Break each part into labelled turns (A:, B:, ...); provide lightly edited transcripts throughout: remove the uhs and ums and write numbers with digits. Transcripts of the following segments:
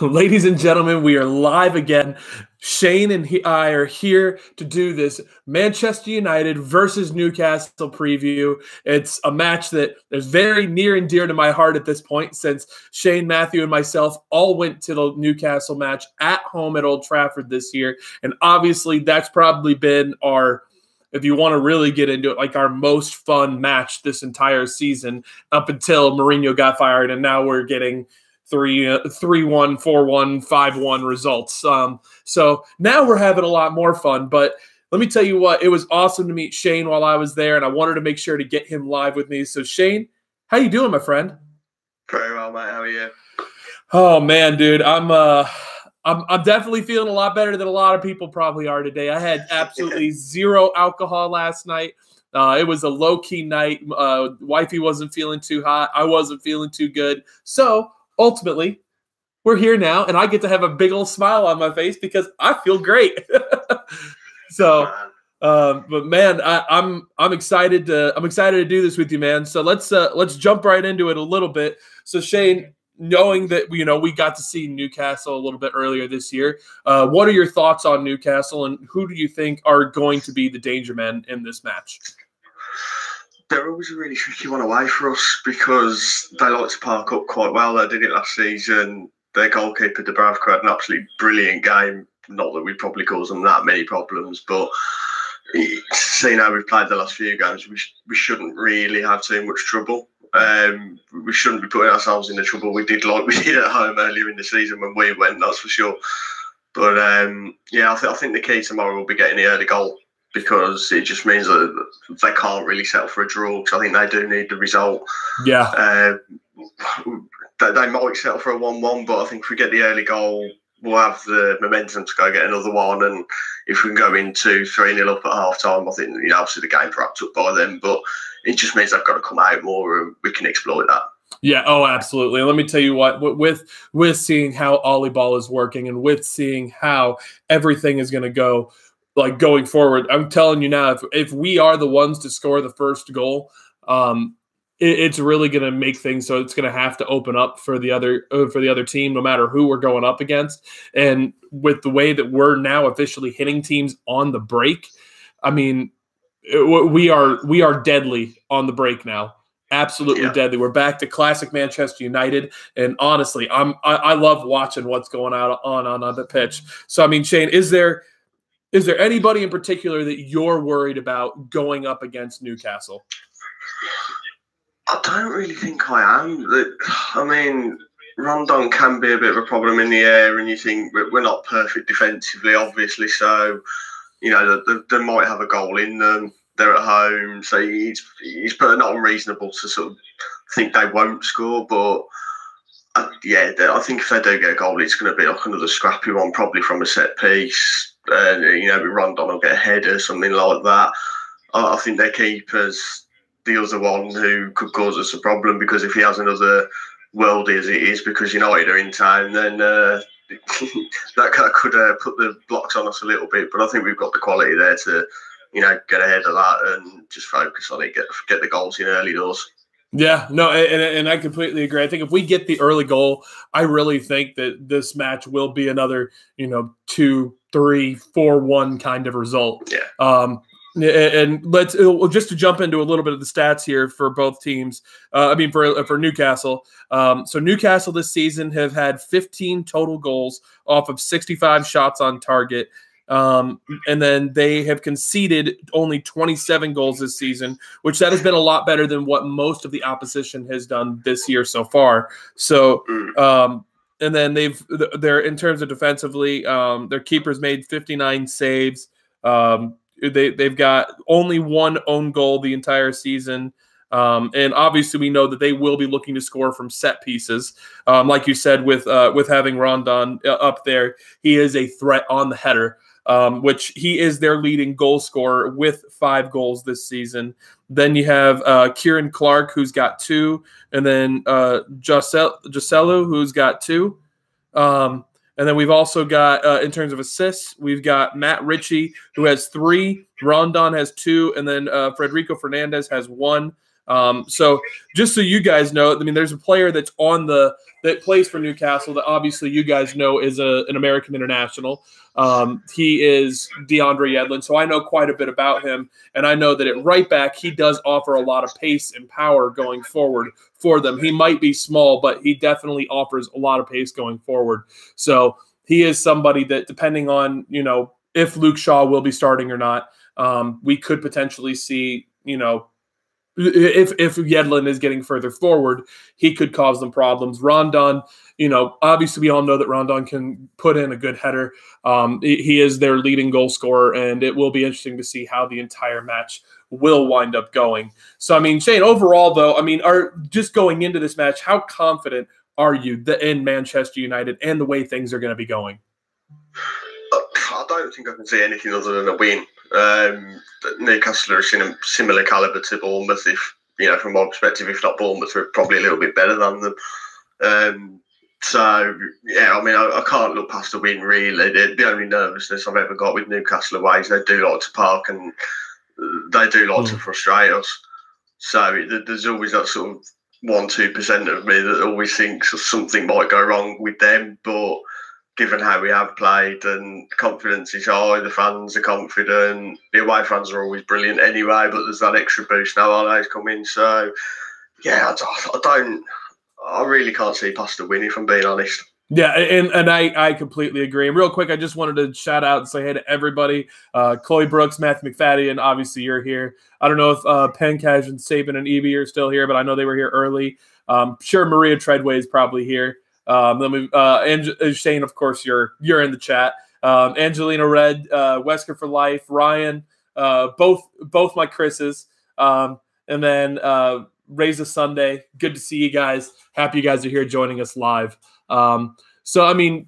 A: Ladies and gentlemen, we are live again. Shane and I are here to do this Manchester United versus Newcastle preview. It's a match that is very near and dear to my heart at this point, since Shane, Matthew, and myself all went to the Newcastle match at home at Old Trafford this year. And obviously that's probably been our, if you want to really get into it, like our most fun match this entire season up until Mourinho got fired, and now we're getting 3-1, 4-1, 5-1 results. So now we're having a lot more fun. But let me tell you what, it was awesome to meet Shane while I was there, and I wanted to make sure to get him live with me. So Shane, how you doing, my friend?
B: Very well, mate. How are you?
A: Oh man, dude, I'm definitely feeling a lot better than a lot of people probably are today. I had absolutely zero alcohol last night. It was a low-key night. Wifey wasn't feeling too hot. I wasn't feeling too good. So ultimately, we're here now, and I get to have a big old smile on my face because I feel great. But man, I'm excited to do this with you, man. So let's jump right into it a little bit. So Shane, knowing that we got to see Newcastle a little bit earlier this year, what are your thoughts on Newcastle, and who do you think are going to be the danger men in this match?
B: They're always a really tricky one away for us because they like to park up quite well. They did it last season. Their goalkeeper, Dubravka, had an absolutely brilliant game. Not that we probably cause them that many problems, but seeing how we've played the last few games, we shouldn't really have too much trouble. We shouldn't be putting ourselves in the trouble we did like we did at home earlier in the season when we went, that's for sure. But yeah, I think the key tomorrow will be getting the early goal, because it just means that they can't really settle for a draw, because I think they do need the result.
A: Yeah.
B: They might settle for a 1-1, but I think if we get the early goal, we'll have the momentum to go get another one. And if we can go in 2-3-0 up at half time, I think obviously the game's wrapped up by then. But it just means they've got to come out more, and we can exploit that.
A: Yeah, oh, absolutely. Let me tell you what, with seeing how Ollie Ball is working, and with seeing how everything is going to go, like going forward, I'm telling you now, if we are the ones to score the first goal, it's really going to make things so it's going to have to open up for the other team, no matter who we're going up against. And with the way that we're now officially hitting teams on the break, I mean, we are deadly on the break now. Absolutely deadly. We're back to classic Manchester United, and honestly, I love watching what's going on the pitch. So I mean, Shane, is there anybody in particular that you're worried about going up against Newcastle?
B: I don't really think I am. I mean, Rondon can be a bit of a problem in the air, and you think we're not perfect defensively, obviously. So, they might have a goal in them. They're at home, so he's not unreasonable to sort of think they won't score. But I think if they do get a goal, it's going to be like another scrappy one, probably from a set piece. Rondon will get a header, something like that. I think their keeper's the other one who could cause us a problem, because if he has another worldie as it is because United are in town, then that could put the blocks on us a little bit. But I think we've got the quality there to get ahead of that and just focus on it, get the goals in early doors.
A: Yeah, no, and I completely agree. I think if we get the early goal, I really think that this match will be another 2-3, 4-1 kind of result.
B: Yeah.
A: And let's just to jump into a little bit of the stats here for both teams. For Newcastle. So Newcastle this season have had 15 total goals off of 65 shots on target. And then they have conceded only 27 goals this season, which that has been a lot better than what most of the opposition has done this year so far. So, and then they're in terms of defensively, their keepers made 59 saves. They've got only one own goal the entire season. And obviously we know that they will be looking to score from set pieces. Like you said, with having Rondon up there, he is a threat on the header, which he is their leading goal scorer with 5 goals this season. Then you have Kieran Clark, who's got 2, and then Joselu, who's got 2. And then we've also got, in terms of assists, we've got Matt Ritchie, who has 3, Rondon has 2, and then Federico Fernandez has 1. So just so you guys know, I mean, there's a player that's that plays for Newcastle that obviously you guys know is an American international. He is DeAndre Yedlin, so I know quite a bit about him, and I know that at right back he does offer a lot of pace and power going forward for them. He might be small, but he definitely offers a lot of pace going forward. So he is somebody that, depending on, if Luke Shaw will be starting or not, we could potentially see, if Yedlin is getting further forward, he could cause them problems. Rondon, obviously we all know that Rondon can put in a good header. He is their leading goal scorer, and it will be interesting to see how the entire match will wind up going. So, I mean, Shane, overall, though, just going into this match, how confident are you in Manchester United and the way things are going to be going?
B: I don't think I can see anything other than a win. Newcastle are a similar calibre to Bournemouth. If from my perspective, if not Bournemouth, are probably a little bit better than them. So yeah, I can't look past a win really. The only nervousness I've ever got with Newcastle away is they do like to park and they do like to frustrate us. So there's always that sort of 1-2% of me that always thinks something might go wrong with them, but given how we have played and confidence is high, the fans are confident. The away fans are always brilliant anyway, but there's that extra boost now Arno's coming. So, yeah, I really can't see past a win, if I'm being honest.
A: Yeah, and I completely agree. And real quick, I just wanted to shout out and say hey to everybody. Chloe Brooks, Matthew McFadden, obviously you're here. I don't know if Pencash and Saban and Evie are still here, but I know they were here early. Sure, Maria Treadway is probably here. Shane, of course, you're in the chat. Angelina Red, Wesker for Life, Ryan, both my Chris's, and then Reza Sunday. Good to see you guys. Happy you guys are here joining us live. So I mean,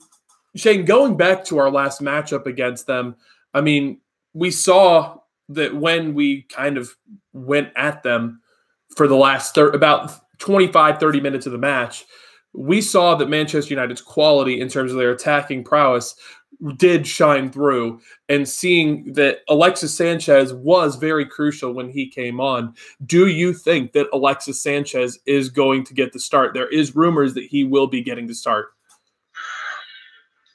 A: Shane, going back to our last matchup against them, I mean, we saw that when we kind of went at them for the last about 25-30 minutes of the match, we saw that Manchester United's quality in terms of their attacking prowess did shine through, and seeing that Alexis Sanchez was very crucial when he came on. Do you think that Alexis Sanchez is going to get the start? There is rumors that he will be getting the start.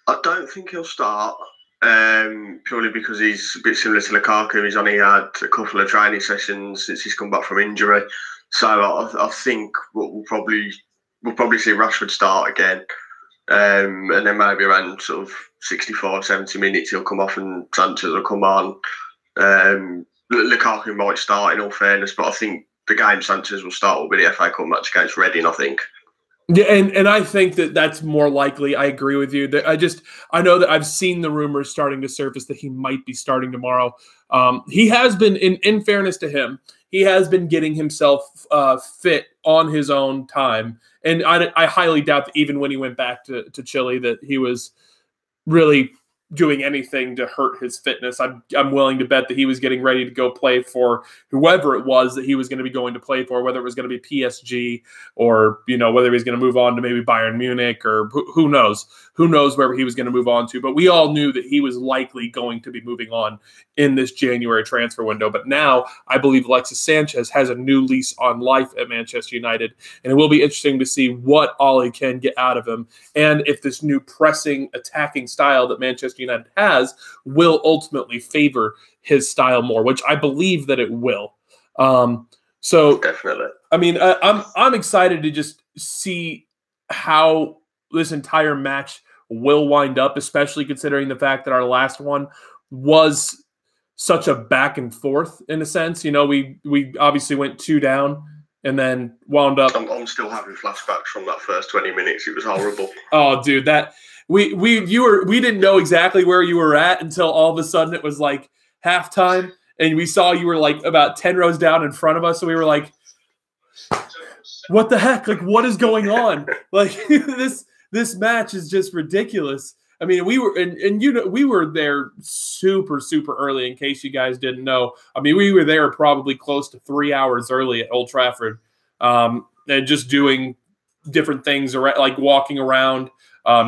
B: I don't think he'll start, purely because he's a bit similar to Lukaku. He's only had a couple of training sessions since he's come back from injury. So I think we'll probably see Rashford start again. And then maybe around sort of 65, 70 minutes he'll come off and Sanchez will come on. Lukaku might start, in all fairness, but I think the game Sanchez will start will be the FA Cup match against Reading, I think.
A: Yeah, and I think that that's more likely. I agree with you. I know that I've seen the rumors starting to surface that he might be starting tomorrow. He has been, in fairness to him, he has been getting himself fit on his own time. And I highly doubt that even when he went back to Chile that he was really doing anything to hurt his fitness. I'm willing to bet that he was getting ready to go play for whoever it was that he was going to be going to play for, whether it was going to be PSG or, whether he was going to move on to maybe Bayern Munich or who knows. Who knows where he was going to move on to. But we all knew that he was likely going to be moving on in this January transfer window. But now I believe Alexis Sanchez has a new lease on life at Manchester United. And it will be interesting to see what Ollie can get out of him. And if this new pressing, attacking style that Manchester United has will ultimately favor his style more, which I believe that it will. So
B: definitely.
A: I mean, I'm excited to just see how this entire match will wind up, especially considering the fact that our last one was such a back and forth in a sense. We obviously went 2 down and then wound up.
B: I'm still having flashbacks from that first 20 minutes. It was horrible.
A: Oh, dude, that we didn't know exactly where you were at until all of a sudden it was like halftime, and we saw you were like about 10 rows down in front of us, so we were like, "What the heck? Like, what is going on? Like this match is just ridiculous." I mean, we were we were there super early. In case you guys didn't know, I mean, we were there probably close to 3 hours early at Old Trafford, and just doing different things, like walking around,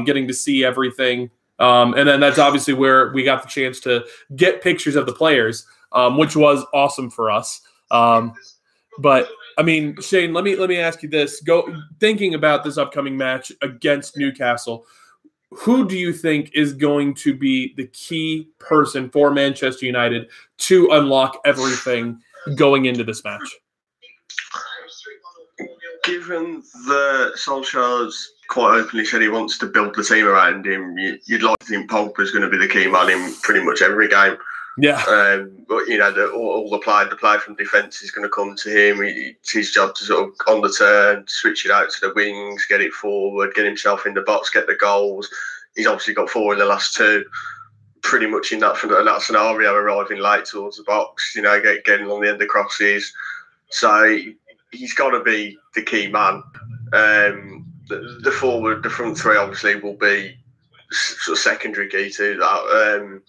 A: getting to see everything, and then that's obviously where we got the chance to get pictures of the players, which was awesome for us. But I mean, Shane, let me ask you this: thinking about this upcoming match against Newcastle, who do you think is going to be the key person for Manchester United to unlock everything going into this match?
B: Given that Solskjaer's quite openly said he wants to build the team around him, you'd like to think Pogba's going to be the key man in pretty much every game.
A: Yeah.
B: But all the play from defence is going to come to him. It's his job to sort of on the turn, switch it out to the wings, get it forward, get himself in the box, get the goals. He's obviously got 4 in the last 2. Pretty much in that scenario, arriving late towards the box, getting on the end of crosses. So he's got to be the key man. The front three obviously will be sort of secondary key to that.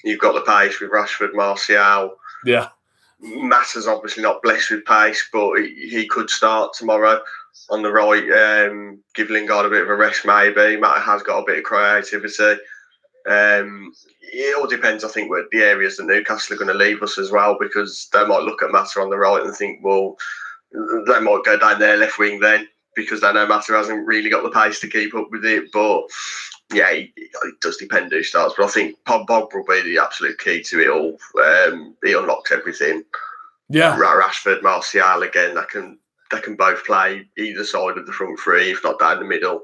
B: You've got the pace with Rashford, Martial.
A: Yeah.
B: Mata's obviously not blessed with pace, but he could start tomorrow on the right. Give Lingard a bit of a rest, maybe. Mata has got a bit of creativity. It all depends, I think, what the areas that Newcastle are going to leave us as well, because they might look at Mata on the right and think, well, they might go down their left wing then, because they know Mata hasn't really got the pace to keep up with it. But yeah, it does depend who starts. But I think Pogba will be the absolute key to it all. He unlocks everything.
A: Yeah,
B: Rashford, Martial again. They can both play either side of the front three, if not down the middle.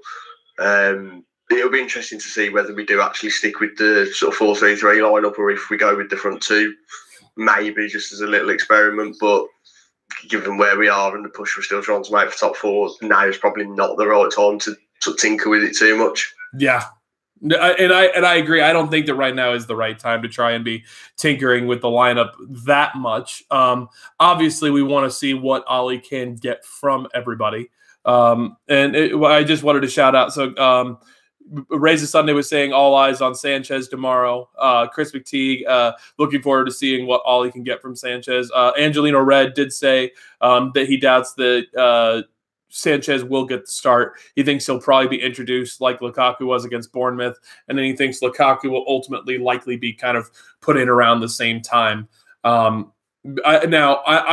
B: It'll be interesting to see whether we do actually stick with the sort of 4-3-3 lineup, or if we go with the front two, maybe just as a little experiment. But given where we are and the push we're still trying to make for top 4, now is probably not the right time to sort of tinker with it too much.
A: Yeah. And I agree. I don't think that right now is the right time to try and be tinkering with the lineup that much. Obviously, we want to see what Ollie can get from everybody. I just wanted to shout out. So Raise the Sunday was saying all eyes on Sanchez tomorrow. Chris McTeague, looking forward to seeing what Ollie can get from Sanchez. Angelino Red did say that he doubts that Sanchez will get the start. He thinks he'll probably be introduced like Lukaku was against Bournemouth, and then he thinks Lukaku will ultimately likely be kind of put in around the same time. I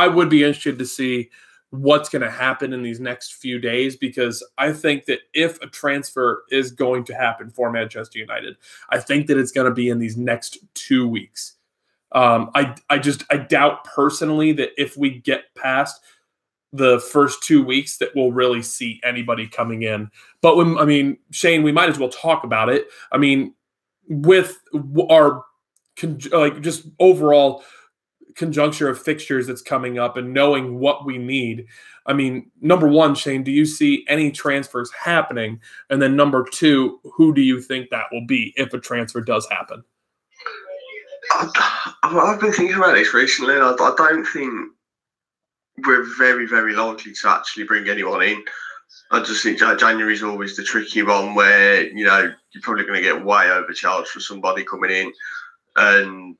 A: would be interested to see what's going to happen in these next few days, because I think that if a transfer is going to happen for Manchester United, I think that it's going to be in these next 2 weeks. I doubt personally that if we get past the first 2 weeks that we'll really see anybody coming in. But Shane, we might as well talk about it. I mean, with our just overall conjuncture of fixtures that's coming up and knowing what we need. I mean, number one, Shane, do you see any transfers happening? And then number two, who do you think that will be if a transfer does happen?
B: I've been thinking about this recently, and I don't think we're very, very likely to actually bring anyone in. I just think January is always the tricky one where, you're probably going to get way overcharged for somebody coming in, and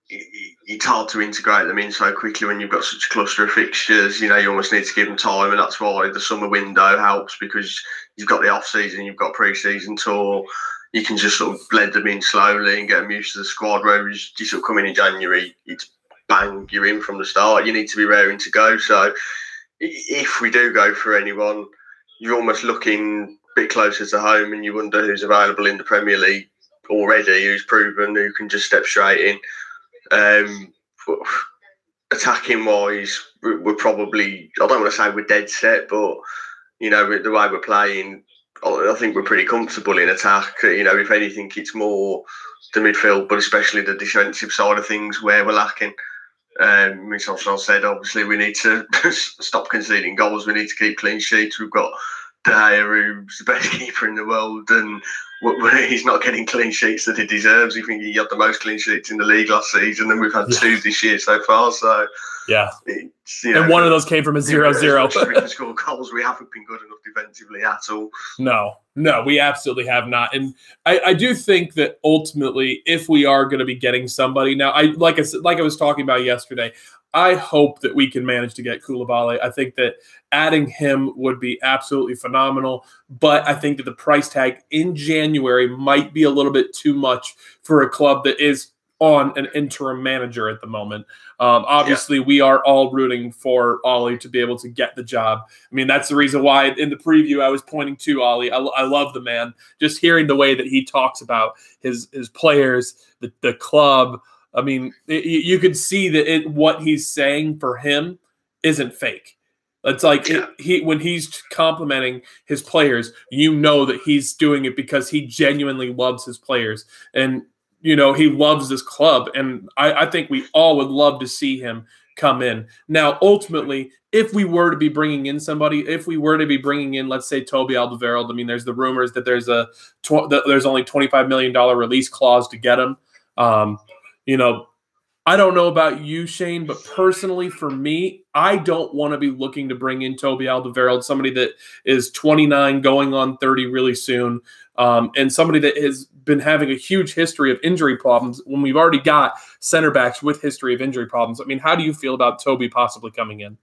B: it's hard to integrate them in so quickly when you've got such a cluster of fixtures. You almost need to give them time, and that's why the summer window helps, because you've got the off-season, you've got pre-season tour. You can just sort of blend them in slowly and get them used to the squad, whereas you sort of come in January, it's bang, you're in from the start. You need to be raring to go. So if we do go for anyone, you're almost looking a bit closer to home, and you wonder who's available in the Premier League already, who's proven, who can just step straight in. Attacking wise, we're probably, I don't want to say we're dead set, but the way we're playing, I think we're pretty comfortable in attack. If anything, it's more the midfield, but especially the defensive side of things where we're lacking. Solskjaer said, obviously, we need to stop conceding goals. We need to keep clean sheets. We've got De Gea, who's the best keeper in the world, and he's not getting clean sheets that he deserves. I think he got the most clean sheets in the league last season, and we've had 2 this year so far. So
A: yeah, and one of those came from a 0-0.
B: We can score goals. We haven't been good enough defensively at all.
A: No, we absolutely have not. And I do think that ultimately, if we are going to be getting somebody now, like I was talking about yesterday, I hope that we can manage to get Koulibaly. I think that adding him would be absolutely phenomenal, but I think that the price tag in January might be a little bit too much for a club that is on an interim manager at the moment. Obviously, we are all rooting for Ollie to be able to get the job. I mean, that's the reason why in the preview I was pointing to Ollie. I love the man. Just hearing the way that he talks about his players, the club. I mean, you could see that what he's saying for him isn't fake. It's like when he's complimenting his players, you know that he's doing it because he genuinely loves his players. And he loves this club, and I think we all would love to see him come in. Now, ultimately, if we were to be bringing in somebody, let's say Toby Alderweireld, I mean, there's the rumors that there's only $25 million release clause to get him. I don't know about you, Shane, but personally for me, I don't want to be looking to bring in Toby Alderweireld, somebody that is 29 going on 30 really soon, and somebody that has been having a huge history of injury problems when we've already got center backs with history of injury problems. I mean, how do you feel about Toby possibly coming in?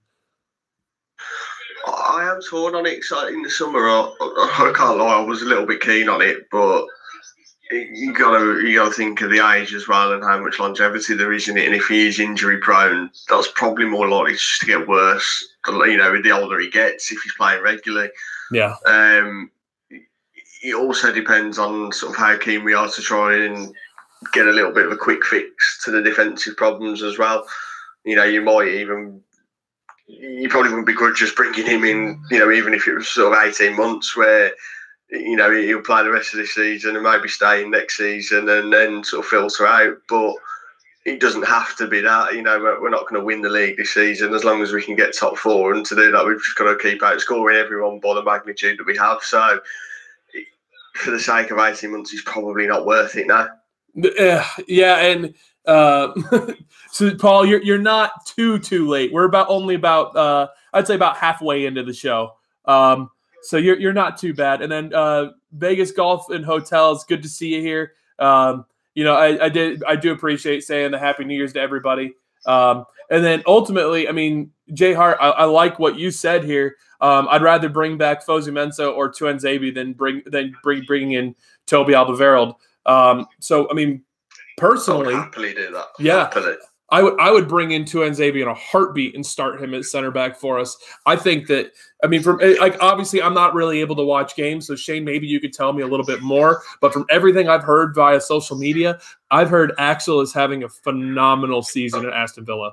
B: I am torn on it. In the summer, I can't lie, I was a little bit keen on it, but you gotta think of the age as well and how much longevity there is in it. And if he is injury prone, that's probably more likely just to get worse. The older he gets, if he's playing regularly.
A: Yeah.
B: It also depends on sort of how keen we are to try and get a little bit of a quick fix to the defensive problems as well. You probably wouldn't be good just bringing him in, even if it was sort of 18 months where, he'll play the rest of the season and maybe stay in next season and then sort of filter out. But it doesn't have to be that. We're not going to win the league this season as long as we can get top four. And to do that, we've just got to keep outscoring everyone by the magnitude that we have. So for the sake of 18 months, it's probably not worth it now.
A: Yeah, and so Paul, you're not too late. We're I'd say about halfway into the show. So you're not too bad. And then Vegas Golf and Hotels, good to see you here. I do appreciate saying the Happy New Year's to everybody. And then ultimately, I mean, Jay Hart, I like what you said here. I'd rather bring back Fosu Mensah or Tuanzebe than bringing in Toby Alderweireld. So I mean, personally,
B: I would happily do that.
A: Yeah,
B: happily.
A: I would bring in Tuanzebe in a heartbeat and start him at center back for us. I think that, I mean, obviously I'm not really able to watch games, so Shane, maybe you could tell me a little bit more. But from everything I've heard via social media, I've heard Axel is having a phenomenal season at Aston Villa.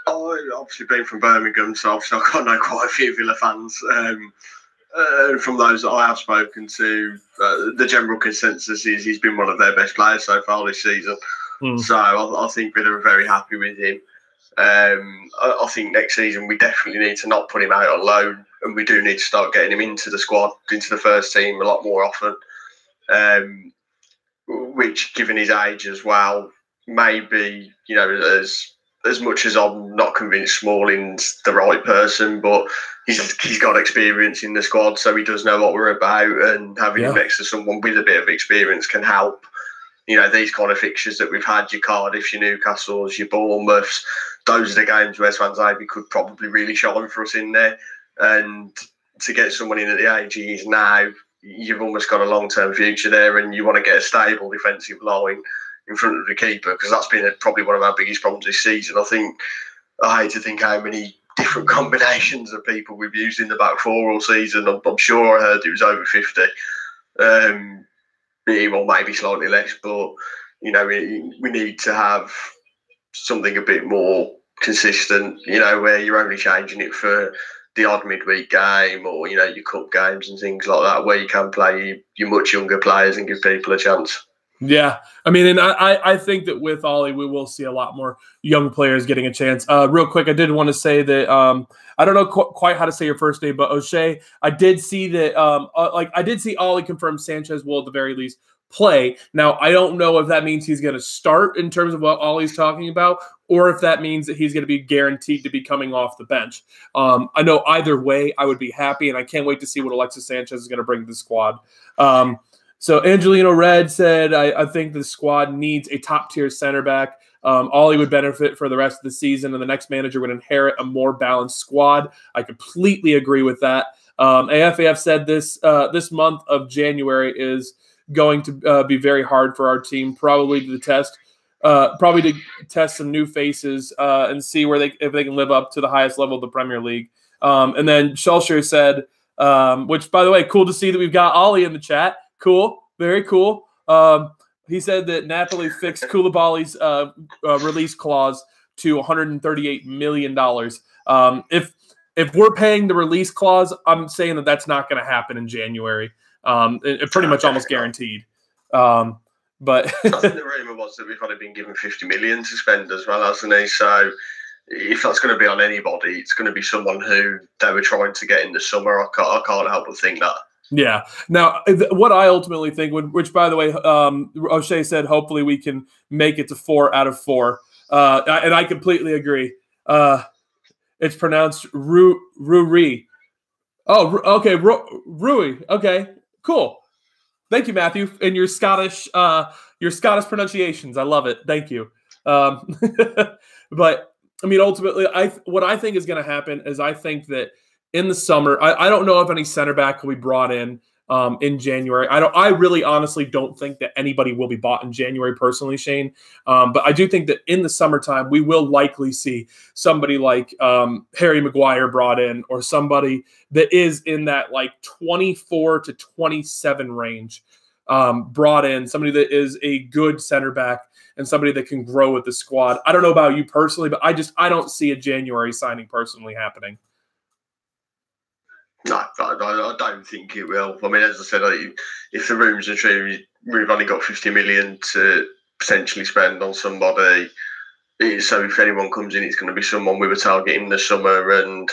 B: I've obviously been from Birmingham, so I've got to know quite a few Villa fans. From those that I have spoken to, the general consensus is he's been one of their best players so far this season. So I think Villa are very happy with him. I think next season we definitely need to not put him out on loan, and we do need to start getting him into the squad, into the first team a lot more often. Which, given his age as well, maybe, as much as I'm not convinced Smalling's the right person, but he's got experience in the squad, so he does know what we're about, and having him next to someone with a bit of experience can help. These kind of fixtures that we've had, your Cardiffs, your Newcastles, your Bournemouths, those are the games where Tuanzebe could probably really shine for us in there. And to get someone in at the age he is now, you've almost got a long-term future there, and you want to get a stable defensive line in front of the keeper, because that's been probably one of our biggest problems this season. I hate to think how many different combinations of people we've used in the back four all season. I'm sure I heard it was over 50. Well, maybe slightly less, but we need to have something a bit more consistent, where you're only changing it for the odd midweek game or, your cup games and things like that, where you can play your much younger players and give people a chance.
A: Yeah, I mean, and I think that with Ollie, we will see a lot more young players getting a chance. Real quick, I did want to say that I don't know quite how to say your first name, but O'Shea, I did see that I did see Ollie confirm Sanchez will at the very least play. Now, I don't know if that means he's going to start in terms of what Ollie's talking about, or if that means that he's going to be guaranteed to be coming off the bench. I know either way, I would be happy, and I can't wait to see what Alexis Sanchez is going to bring to the squad. So Angelino Red said, I think the squad needs a top-tier center back. Ollie would benefit for the rest of the season, and the next manager would inherit a more balanced squad. I completely agree with that. AFAF said this month of January is going to be very hard for our team, probably to the test probably to test some new faces and see if they can live up to the highest level of the Premier League. And then Schulcher said, which, by the way, cool to see that we've got Ollie in the chat. Cool, very cool. He said that Napoli fixed Koulibaly's release clause to $138 million. If we're paying the release clause, I'm saying that that's not going to happen in January. It pretty much almost guaranteed. But
B: I think the rumor was that we've only been given 50 million to spend as well, hasn't he? So if that's going to be on anybody, it's going to be someone who they were trying to get in the summer. I can't help but think that.
A: Yeah. Now, what I ultimately think, which by the way, O'Shea said, hopefully we can make it to 4 out of 4, and I completely agree. It's pronounced Rui. Oh, okay, Rui. Okay, cool. Thank you, Matthew, and your Scottish pronunciations. I love it. Thank you. But I mean, ultimately, what I think is going to happen is I think that in the summer, I don't know if any center back will be brought in January. I really honestly don't think that anybody will be bought in January personally, Shane. But I do think that in the summertime, we will likely see somebody like Harry Maguire brought in, or somebody that is in that like 24 to 27 range brought in, somebody that is a good center back and somebody that can grow with the squad. I don't know about you personally, but I don't see a January signing personally happening.
B: No, I don't think it will. I mean, as I said, if the rumors are true, we've only got 50 million to potentially spend on somebody. So if anyone comes in, it's going to be someone we were targeting the summer and,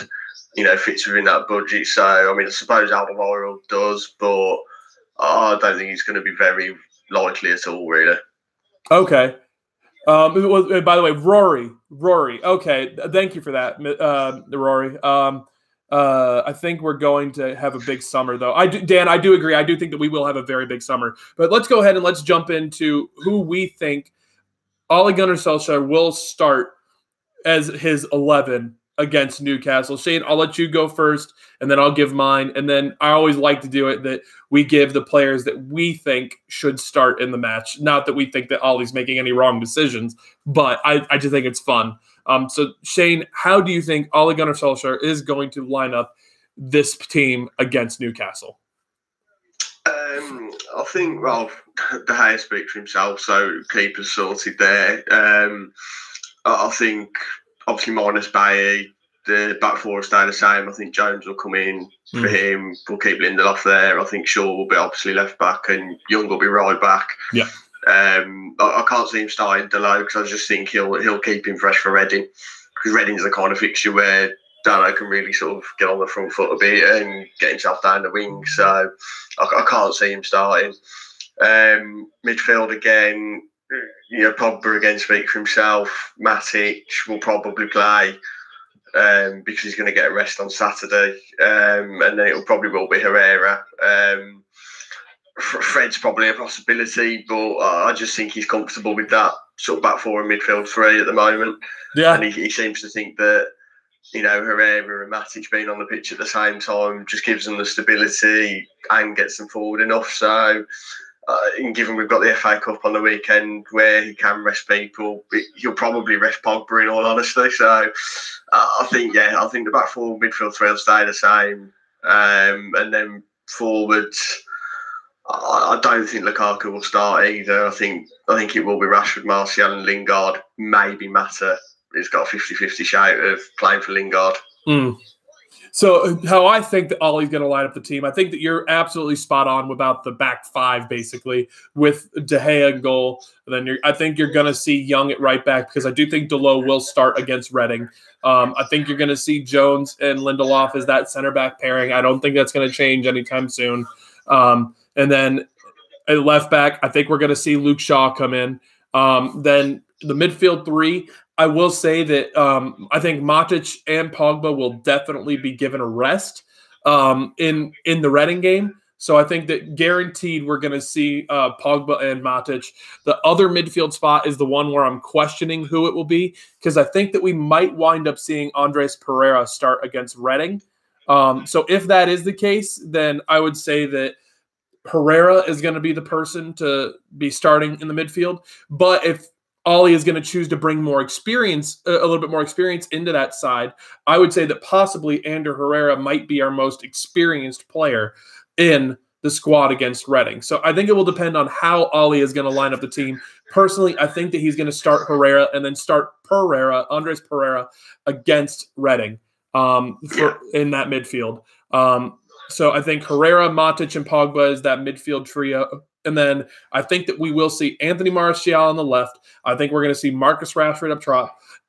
B: fits within that budget. So, I mean, I suppose Alderweireld does, but I don't think it's going to be very likely at all, really.
A: Okay. By the way, Rory. Okay, thank you for that, Rory. I think we're going to have a big summer, though. Dan, I do agree. I do think that we will have a very big summer. But let's go ahead and let's jump into who we think Ole Gunnar Solskjaer will start as his 11 against Newcastle. Shane, I'll let you go first, and then I'll give mine. And then I always like to do it that we give the players that we think should start in the match. Not that we think that Ole's making any wrong decisions, but I just think it's fun. So, Shane, how do you think Ole Gunnar Solskjaer is going to line up this team against Newcastle?
B: I think, the Gea speaks for himself, so keeper's sorted there. I think, obviously, minus Bailly, the back four will stay the same. I think Jones will come in for him. We'll keep Lindelof there. I think Shaw will be obviously left back and Young will be right back.
A: Yeah.
B: I can't see him starting Dalot because I just think he'll keep him fresh for Reading, because Reading's the kind of fixture where Dalot can really sort of get on the front foot a bit and get himself down the wing. So I can't see him starting. Midfield again, Pogba again speak for himself. Matic will probably play because he's going to get a rest on Saturday, and then it probably will be Herrera. Fred's probably a possibility, but I just think he's comfortable with that sort of back four and midfield three at the moment.
A: Yeah,
B: and he seems to think that Herrera and Matic being on the pitch at the same time just gives them the stability and gets them forward enough. So, and given we've got the FA Cup on the weekend where he can rest people, he'll probably rest Pogba in all honesty. So, I think the back four midfield three will stay the same, and then forwards. I don't think Lukaku will start either. I think it will be Rashford, Martial and Lingard. Maybe Mata has got a 50-50 shout of playing for Lingard.
A: So how I think that Ollie's going to line up the team, I think that you're absolutely spot on about the back five, basically, with De Gea in goal. And then I think you're going to see Young at right back, because I do think Dalot will start against Reading. I think you're going to see Jones and Lindelof as that center back pairing. I don't think that's going to change anytime soon. And then at left back, I think we're going to see Luke Shaw come in. Then the midfield three, I will say that I think Matic and Pogba will definitely be given a rest in the Reading game. So I think that guaranteed we're going to see Pogba and Matic. The other midfield spot is the one where I'm questioning who it will be, because I think that we might wind up seeing Andres Pereira start against Reading. So if that is the case, then I would say that Herrera is going to be the person to be starting in the midfield. But if Ollie is going to choose to bring more experience, a little bit more experience into that side, I would say that possibly Ander Herrera might be our most experienced player in the squad against Reading. So I think it will depend on how Ollie is going to line up the team. Personally, I think that he's going to start Herrera and then start Andres Pereira against Reading in that midfield. So I think Herrera, Matic, and Pogba is that midfield trio. And then I think that we will see Anthony Martial on the left. I think we're going to see Marcus Rashford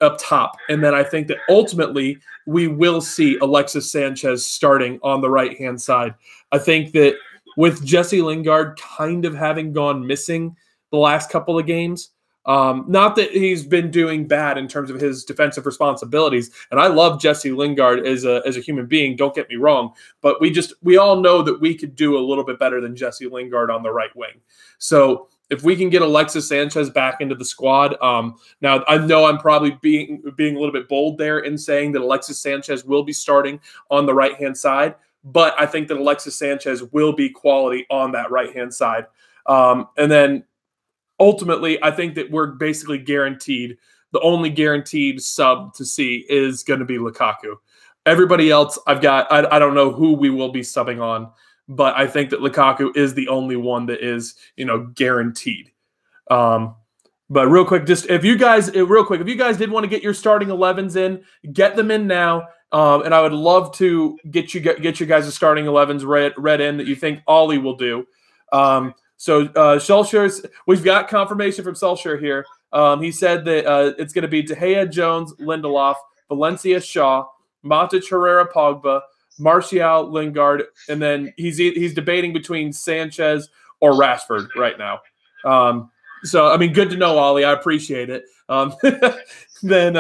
A: up top. And then I think that ultimately we will see Alexis Sanchez starting on the right-hand side. I think that with Jesse Lingard kind of having gone missing the last couple of games, not that he's been doing bad in terms of his defensive responsibilities, and I love Jesse Lingard as a human being, don't get me wrong, but we all know that we could do a little bit better than Jesse Lingard on the right wing. So if we can get Alexis Sanchez back into the squad, now I know I'm probably being a little bit bold there in saying that Alexis Sanchez will be starting on the right-hand side, but I think that Alexis Sanchez will be quality on that right-hand side. And then ultimately, I think that we're basically guaranteed. The only guaranteed sub to see is going to be Lukaku. Everybody else, I don't know who we will be subbing on, but I think that Lukaku is the only one that is, guaranteed. But real quick, if you guys did want to get your starting 11s in, get them in now. And I would love to get you guys' starting 11s read in that you think Ollie will do. So Solskjaer's, we've got confirmation from Solskjaer here. He said that it's going to be De Gea, Jones, Lindelof, Valencia, Shaw, Matic, Herrera, Pogba, Martial, Lingard, and then he's debating between Sanchez or Rashford right now. So I mean, good to know, Ollie. I appreciate it. Then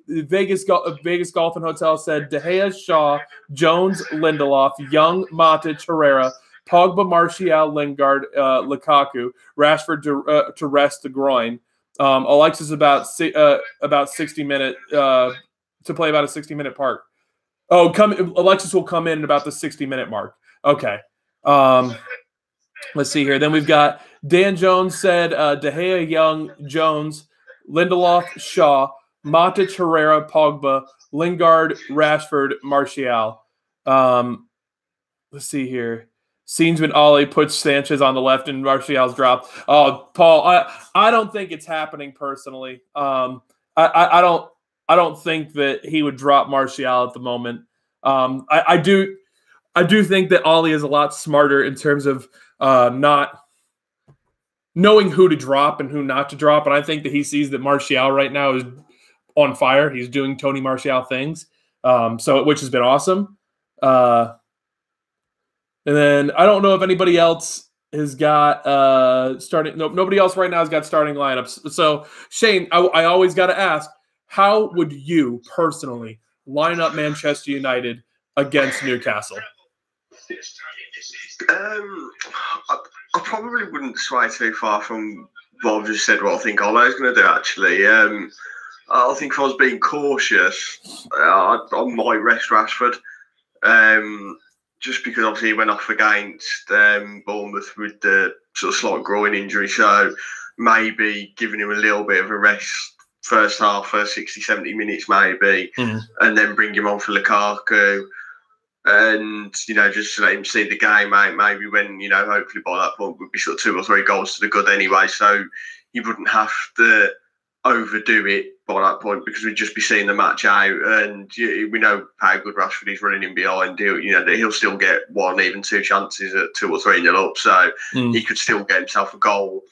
A: Vegas Golf and Hotel said De Gea, Shaw, Jones, Lindelof, Young, Matic, Herrera, Pogba, Martial, Lingard, Lukaku, Rashford to rest the groin. Alexis about 60 minute to play about a 60-minute part. Alexis will come in about the 60-minute mark. Okay. Let's see here. Then we've got Dan Jones said De Gea, Young, Jones, Lindelof, Shaw, Matic, Herrera, Pogba, Lingard, Rashford, Martial. Let's see here. Scenes when Ollie puts Sanchez on the left and Martial's dropped. Oh, Paul, I don't think it's happening personally. I don't think that he would drop Martial at the moment. I do think that Ollie is a lot smarter in terms of not knowing who to drop and who not to drop. And I think that he sees that Martial right now is on fire. He's doing Tony Martial things, which has been awesome. And then I don't know if anybody else has got starting. No, nobody else right now has got starting lineups. So Shane, I always got to ask, how would you personally line up Manchester United against Newcastle?
B: I probably wouldn't sway too far from what I've just said. What I think Ollie's going to do. Actually, I think if I was being cautious, I might rest Rashford. Just because obviously he went off against Bournemouth with the sort of slight groin injury. So maybe giving him a little bit of a rest first half, first 60, 70 minutes maybe, and then bring him on for Lukaku. And, just to let him see the game, maybe when, hopefully by that point would be sort of 2 or 3 goals to the good anyway. So you wouldn't have to overdo it by that point because we'd just be seeing the match out, and we know how good Rashford is running in behind. He'll still get 1, even 2 chances at 2 or 3-0 up, so he could still get himself a goal,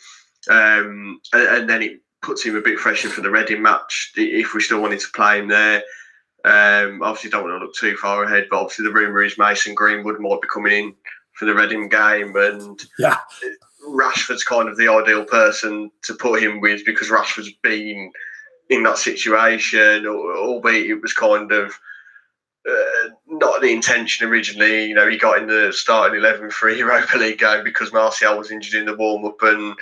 B: and then it puts him a bit fresher for the Reading match if we still wanted to play him there. Obviously don't want to look too far ahead, but obviously the rumour is Mason Greenwood might be coming in for the Reading game, and Rashford's kind of the ideal person to put him with because Rashford's been in that situation, albeit it was kind of not the intention originally. He got in the starting 11 for a Europa League game because Martial was injured in the warm-up, and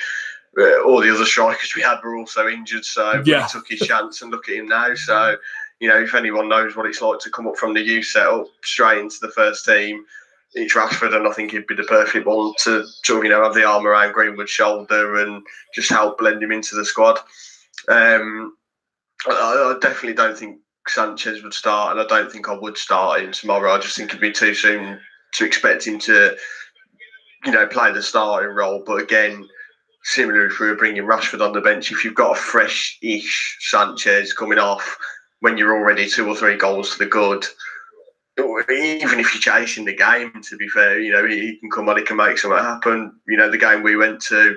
B: all the other strikers we had were also injured, so he took his chance, and look at him now. So, if anyone knows what it's like to come up from the youth setup straight into the first team, it's Rashford, and I think he'd be the perfect one to have the arm around Greenwood's shoulder and just help blend him into the squad. I definitely don't think Sanchez would start, and I don't think I would start him tomorrow. I just think it'd be too soon to expect him to, play the starting role. But again, similarly, if we were bringing Rashford on the bench, if you've got a fresh-ish Sanchez coming off when you're already 2 or 3 goals to the good, even if you're chasing the game, to be fair, he can come on, he can make something happen. The game we went to,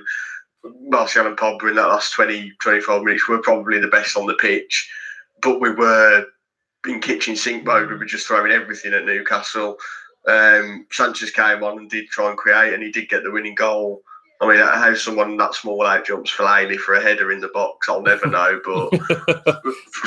B: Martial and Pogba in that last 20, 25 minutes were probably the best on the pitch, but we were in kitchen sink mode. We were just throwing everything at Newcastle. Sanchez came on and did try and create, and he did get the winning goal. I mean, how someone that small out jumps Fellaini for a header in the box, I'll never know. But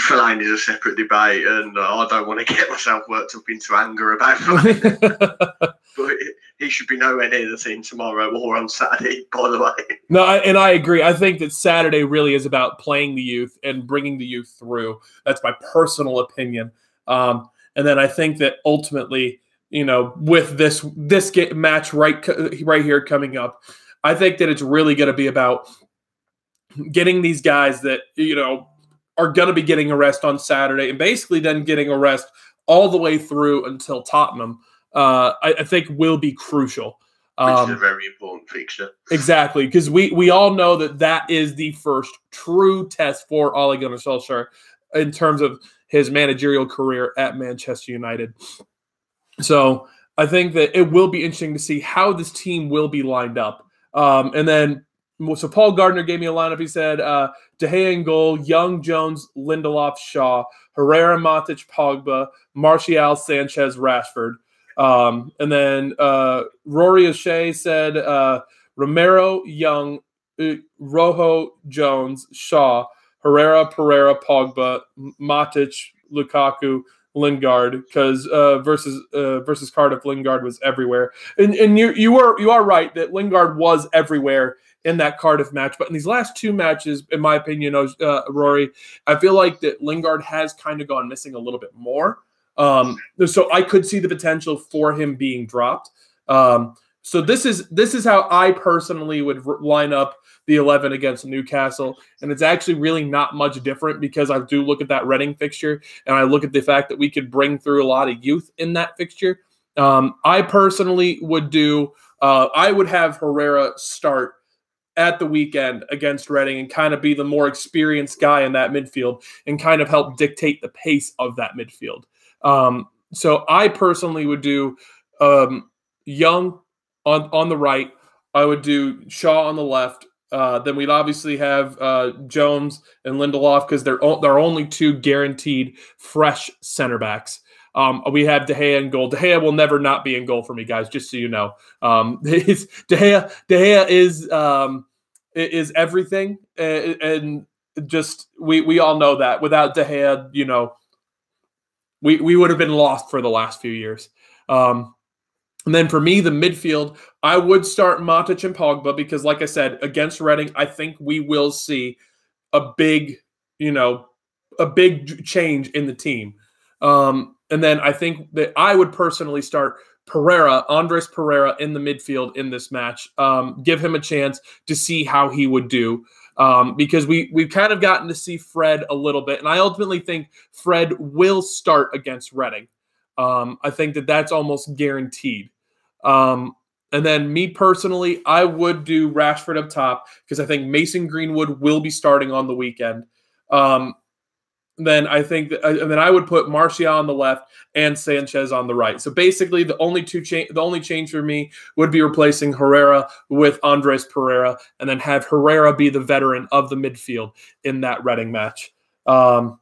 B: Fellaini is a separate debate, and I don't want to get myself worked up into anger about Fellaini. But he should be nowhere near the team tomorrow or on Saturday, by the way.
A: No, and I agree. I think that Saturday really is about playing the youth and bringing the youth through. That's my personal opinion. And then I think that ultimately, with this match right here coming up, I think that it's really going to be about getting these guys that, are going to be getting a rest on Saturday and basically then getting a rest all the way through until Tottenham, I think will be crucial.
B: Which is a very important fixture.
A: Exactly, because we all know that is the first true test for Ole Gunnar Solskjaer in terms of his managerial career at Manchester United. So I think that it will be interesting to see how this team will be lined up. And then, so Paul Gardner gave me a lineup. He said, De Gea in goal, Young, Jones, Lindelof, Shaw, Herrera, Matic, Pogba, Martial, Sanchez, Rashford. And then Rory O'Shea said, Romero, Young, Rojo, Jones, Shaw, Herrera, Pereira, Pogba, Matic, Lukaku, Lingard, because versus Cardiff, Lingard was everywhere, and you are right that Lingard was everywhere in that Cardiff match, but in these last 2 matches, in my opinion, Rory, I feel like that Lingard has kind of gone missing a little bit more. So I could see the potential for him being dropped. So this is how I personally would line up the 11 against Newcastle, and it's actually really not much different because I do look at that Reading fixture, and I look at the fact that we could bring through a lot of youth in that fixture. I personally would do I would have Herrera start at the weekend against Reading and kind of be the more experienced guy in that midfield and kind of help dictate the pace of that midfield. So I personally would do Young on the right. I would do Shaw on the left. Then we'd obviously have Jones and Lindelof because they're only 2 guaranteed fresh center backs. We have De Gea in goal. De Gea will never not be in goal for me, guys. Just so you know, De Gea is everything, and just we all know that without De Gea, we would have been lost for the last few years. And then for me, the midfield, I would start Matic and Pogba because, like I said, against Reading, I think we will see a big change in the team. And then I think that I would personally start Andres Pereira in the midfield in this match. Give him a chance to see how he would do. Because we've kind of gotten to see Fred a little bit, and I ultimately think Fred will start against Reading. I think that's almost guaranteed. And then me personally, I would do Rashford up top because I think Mason Greenwood will be starting on the weekend. Then I think and then I would put Martial on the left and Sanchez on the right. So basically, the only change for me would be replacing Herrera with Andres Pereira, and then have Herrera be the veteran of the midfield in that Reading match. So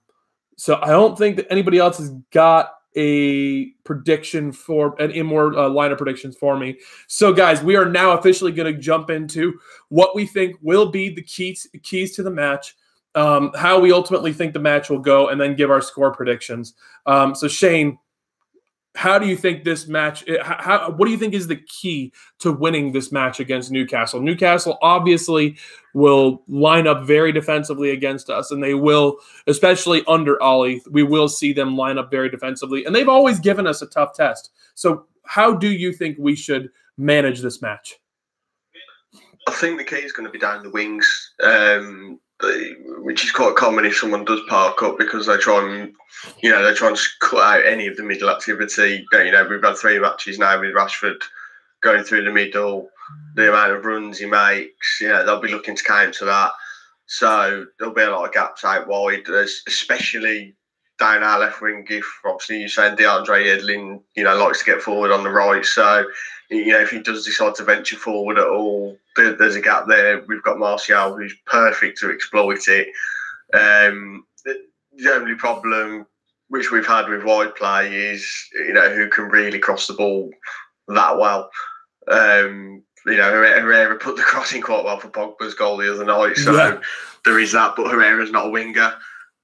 A: I don't think that anybody else has got a prediction for any more lineup predictions for me. So guys, we are now officially going to jump into what we think will be the keys to the match. How we ultimately think the match will go, and then give our score predictions. So Shane, how do you think this match? What do you think is the key to winning this match against Newcastle? Newcastle obviously will line up very defensively against us, and they will, especially under Ollie, we will see them line up very defensively, and they've always given us a tough test. So how do you think we should manage this match?
B: I think the key is going to be down the wings. which is quite common if someone does park up, because they try and cut out any of the middle activity. We've had 3 matches now with Rashford going through the middle, the amount of runs he makes. They'll be looking to counter that. So there'll be a lot of gaps out wide, especially down our left wing. If obviously you're saying DeAndre Yedlin, likes to get forward on the right. So, if he does decide to venture forward at all, there's a gap there. We've got Martial, who's perfect to exploit it. The only problem which we've had with wide play is, who can really cross the ball that well. Herrera put the crossing quite well for Pogba's goal the other night, so there is that. But Herrera's not a winger.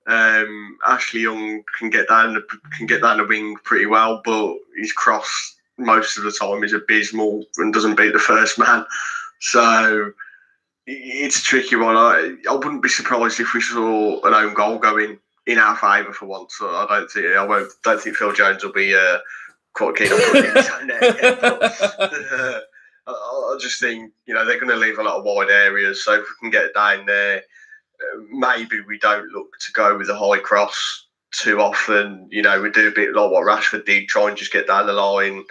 B: Ashley Young can get down the wing pretty well, but his cross most of the time is abysmal and doesn't beat the first man. So it's a tricky one. I wouldn't be surprised if we saw an own goal going in our favour for once. So I don't think Phil Jones will be quite keen on putting his own net. I just think they're going to leave a lot of wide areas. So if we can get down there, maybe we don't look to go with a high cross too often. We do a bit like what Rashford did, try and just get down the line,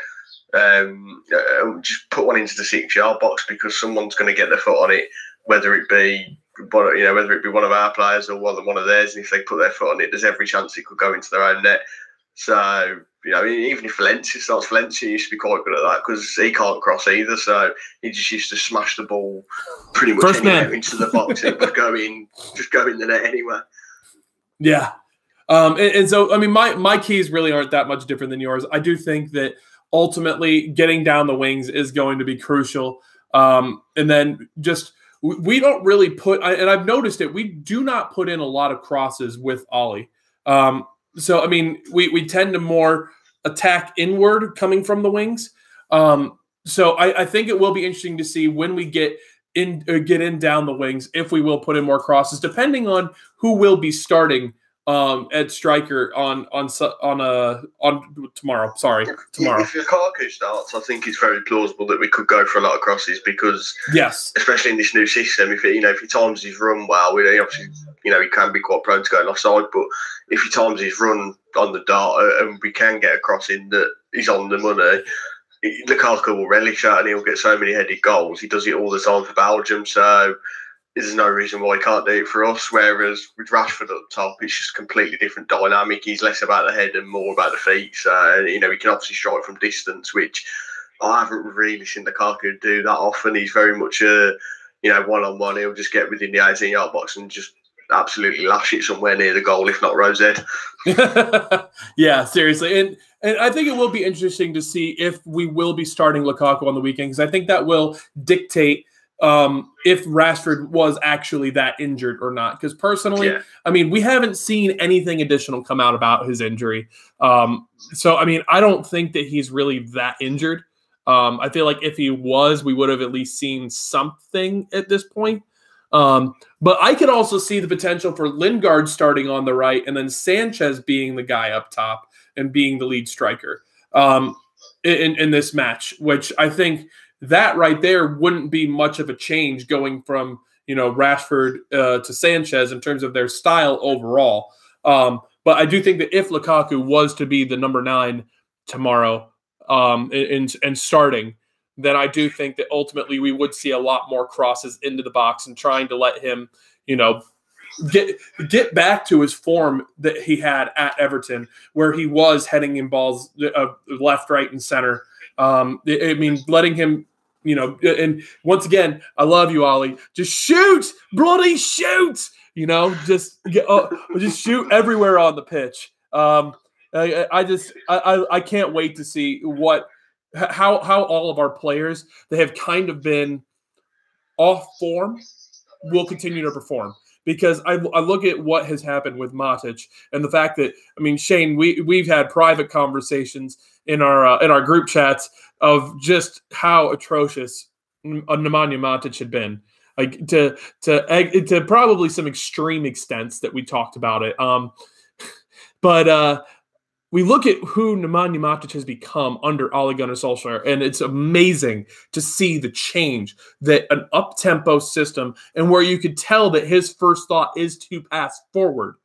B: just put one into the 6-yard box, because someone's going to get their foot on it, whether it be one of our players or one of theirs. And if they put their foot on it, there's every chance it could go into their own net. So even if Valencia used to be quite good at that, because he can't cross either. So he just used to smash the ball pretty much anywhere into the box. It would just go in the net anywhere.
A: Yeah. And so, my keys really aren't that much different than yours. I do think that ultimately getting down the wings is going to be crucial. And then just we don't really and I've noticed it, we do not put in a lot of crosses with Ollie. So, we tend to more attack inward coming from the wings. So I think it will be interesting to see when we get in down the wings, if we will put in more crosses, depending on who will be starting at striker on tomorrow. Sorry, tomorrow.
B: If Lukaku starts, I think it's very plausible that we could go for a lot of crosses, because especially in this new system, if he times his run well, obviously he can be quite prone to going offside, but if he times his run on the dart and we can get a cross in that is on the money, Lukaku will relish that, and he'll get so many headed goals. He does it all the time for Belgium, so there's no reason why he can't do it for us. Whereas with Rashford up top, it's just a completely different dynamic. He's less about the head and more about the feet. So, he can obviously strike from distance, which I haven't really seen Lukaku do that often. He's very much one-on-one. He'll just get within the 18-yard box and just absolutely lash it somewhere near the goal, if not Rose Ed.
A: Yeah, seriously. And I think it will be interesting to see if we will be starting Lukaku on the weekend, because I think that will dictate if Rashford was actually that injured or not. Because personally, we haven't seen anything additional come out about his injury. So, I don't think that he's really that injured. I feel like if he was, we would have at least seen something at this point. But I could also see the potential for Lingard starting on the right and then Sanchez being the guy up top and being the lead striker in this match, which I think that right there wouldn't be much of a change going from, Rashford to Sanchez in terms of their style overall. But I do think that if Lukaku was to be the number 9 tomorrow and starting, then I do think that ultimately we would see a lot more crosses into the box and trying to let him, get back to his form that he had at Everton, where he was heading in balls left, right, and center. Letting him, and once again, I love you, Ollie. Just shoot, bloody shoot. Just shoot everywhere on the pitch. I can't wait to see how all of our players that have kind of been off form will continue to perform. Because I look at what has happened with Matic and the fact that, Shane, we've had private conversations in our group chats of just how atrocious Nemanja Matic had been, like to probably some extreme extents that we talked about it. But we look at who Nemanja Matic has become under Ole Gunnar Solskjaer, and it's amazing to see the change, that an up-tempo system, and where you could tell that his first thought is to pass forward.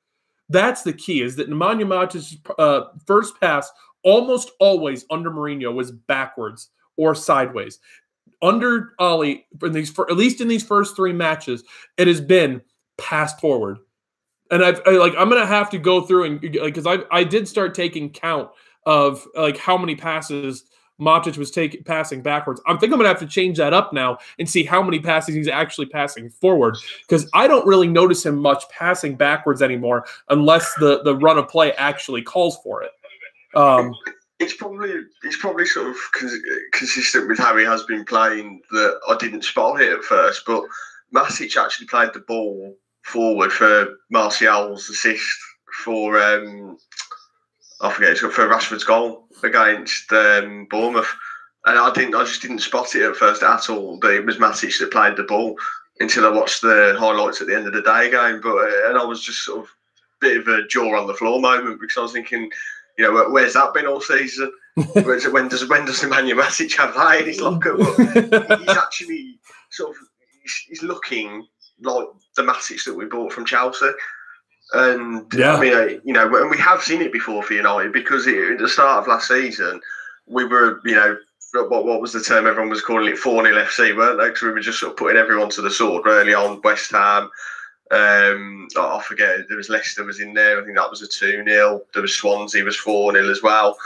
A: That's the key, is that Nemanja Matic's first pass almost always under Mourinho was backwards or sideways. Under Ole, at least in these first 3 matches, it has been passed forward. And I'm gonna have to go through and because I did start taking count of like how many passes Matic was passing backwards. I think I'm gonna have to change that up now and see how many passes he's actually passing forward, because I don't really notice him much passing backwards anymore unless the run of play actually calls for it.
B: It's probably sort of consistent with how he has been playing, that I didn't spot it at first, but Matic actually played the ball forward for Martial's assist for for Rashford's goal against Bournemouth, and I just didn't spot it at first at all that it was Matic that played the ball until I watched the highlights at the end of the day game. But and I was just sort of a bit of a jaw on the floor moment, because I was thinking, where's that been all season? when does Nemanja Matic have that in his locker? But he's actually sort of he's looking like the Matic that we bought from Chelsea. And yeah. I mean, and we have seen it before for United, because at the start of last season, we were, what was the term everyone was calling it, 4-0 FC, weren't they? Because we were just sort of putting everyone to the sword early on. West Ham, I forget, there was Leicester was in there, I think that was a 2-0. There was Swansea was 4-0 as well.